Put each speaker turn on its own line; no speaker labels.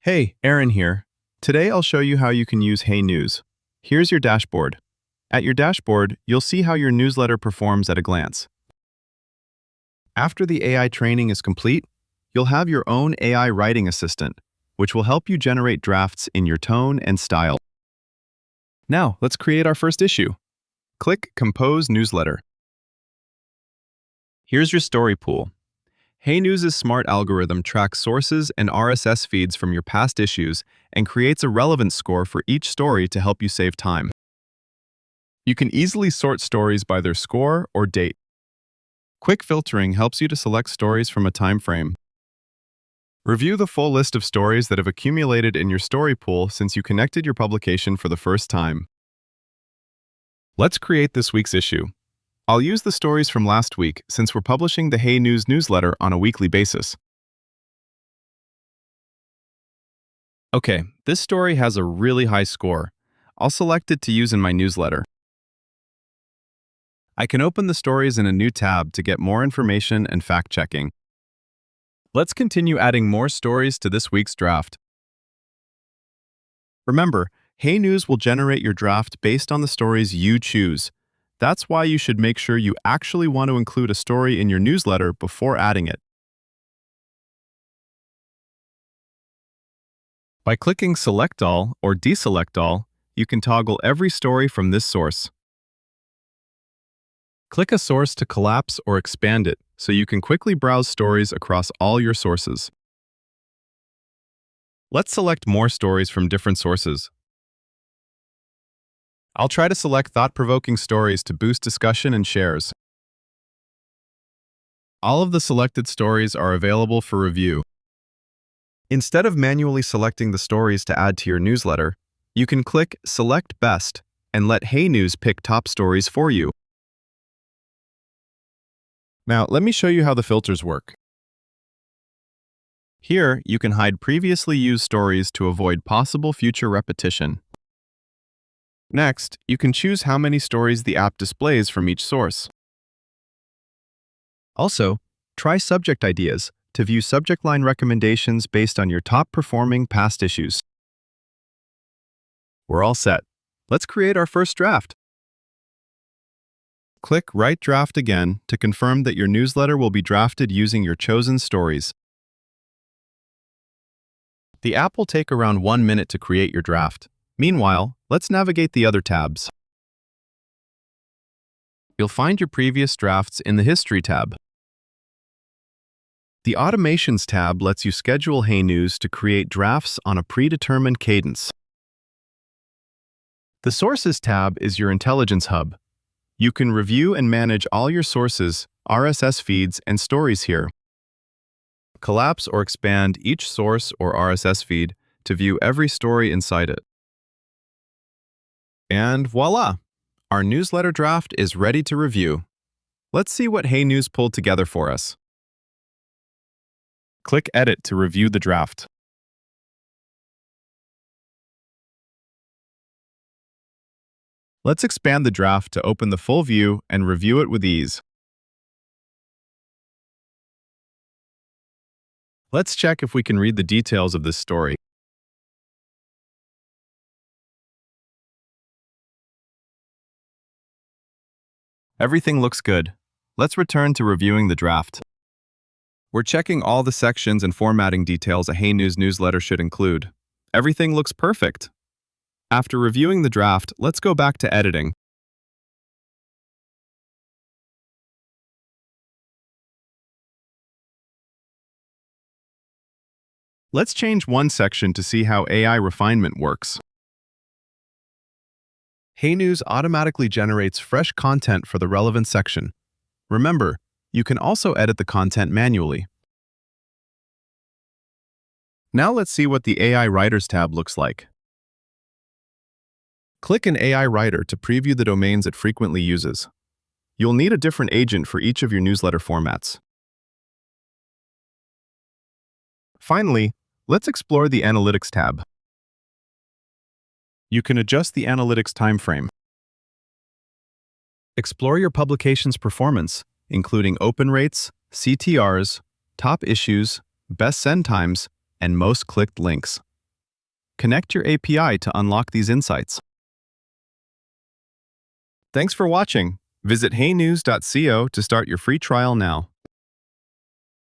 Hey, Eren here. Today I'll show you how you can use HeyNews. Here's your dashboard. At your dashboard, you'll see how your newsletter performs at a glance. After the AI training is complete, you'll have your own AI writing assistant, which will help you generate drafts in your tone and style. Now, let's create our first issue. Click Compose Newsletter. Here's your story pool. HeyNews' smart algorithm tracks sources and RSS feeds from your past issues and creates a relevance score for each story to help you save time. You can easily sort stories by their score or date. Quick filtering helps you to select stories from a time frame. Review the full list of stories that have accumulated in your story pool since you connected your publication for the first time. Let's create this week's issue. I'll use the stories from last week since we're publishing the HeyNews newsletter on a weekly basis. Okay, this story has a really high score. I'll select it to use in my newsletter. I can open the stories in a new tab to get more information and fact-checking. Let's continue adding more stories to this week's draft. Remember, HeyNews will generate your draft based on the stories you choose. That's why you should make sure you actually want to include a story in your newsletter before adding it. By clicking Select All or Deselect All, you can toggle every story from this source. Click a source to collapse or expand it so you can quickly browse stories across all your sources. Let's select more stories from different sources. I'll try to select thought-provoking stories to boost discussion and shares. All of the selected stories are available for review. Instead of manually selecting the stories to add to your newsletter, you can click Select Best and let HeyNews pick top stories for you. Now, let me show you how the filters work. Here, you can hide previously used stories to avoid possible future repetition. Next, you can choose how many stories the app displays from each source. Also, try subject ideas to view subject line recommendations based on your top-performing past issues. We're all set. Let's create our first draft. Click Write Draft again to confirm that your newsletter will be drafted using your chosen stories. The app will take around 1 minute to create your draft. Meanwhile, let's navigate the other tabs. You'll find your previous drafts in the History tab. The Automations tab lets you schedule HeyNews to create drafts on a predetermined cadence. The Sources tab is your intelligence hub. You can review and manage all your sources, RSS feeds, and stories here. Collapse or expand each source or RSS feed to view every story inside it. And voila! Our newsletter draft is ready to review. Let's see what HeyNews pulled together for us. Click Edit to review the draft. Let's expand the draft to open the full view and review it with ease. Let's check if we can read the details of this story. Everything looks good. Let's return to reviewing the draft. We're checking all the sections and formatting details a HeyNews newsletter should include. Everything looks perfect. After reviewing the draft, let's go back to editing. Let's change one section to see how AI refinement works. HeyNews automatically generates fresh content for the relevant section. Remember, you can also edit the content manually. Now let's see what the AI Writers tab looks like. Click an AI Writer to preview the domains it frequently uses. You'll need a different agent for each of your newsletter formats. Finally, let's explore the Analytics tab. You can adjust the analytics timeframe. Explore your publication's performance, including open rates, CTRs, top issues, best send times, and most clicked links. Connect your API to unlock these insights. Thanks for watching. Visit heynews.co to start your free trial now.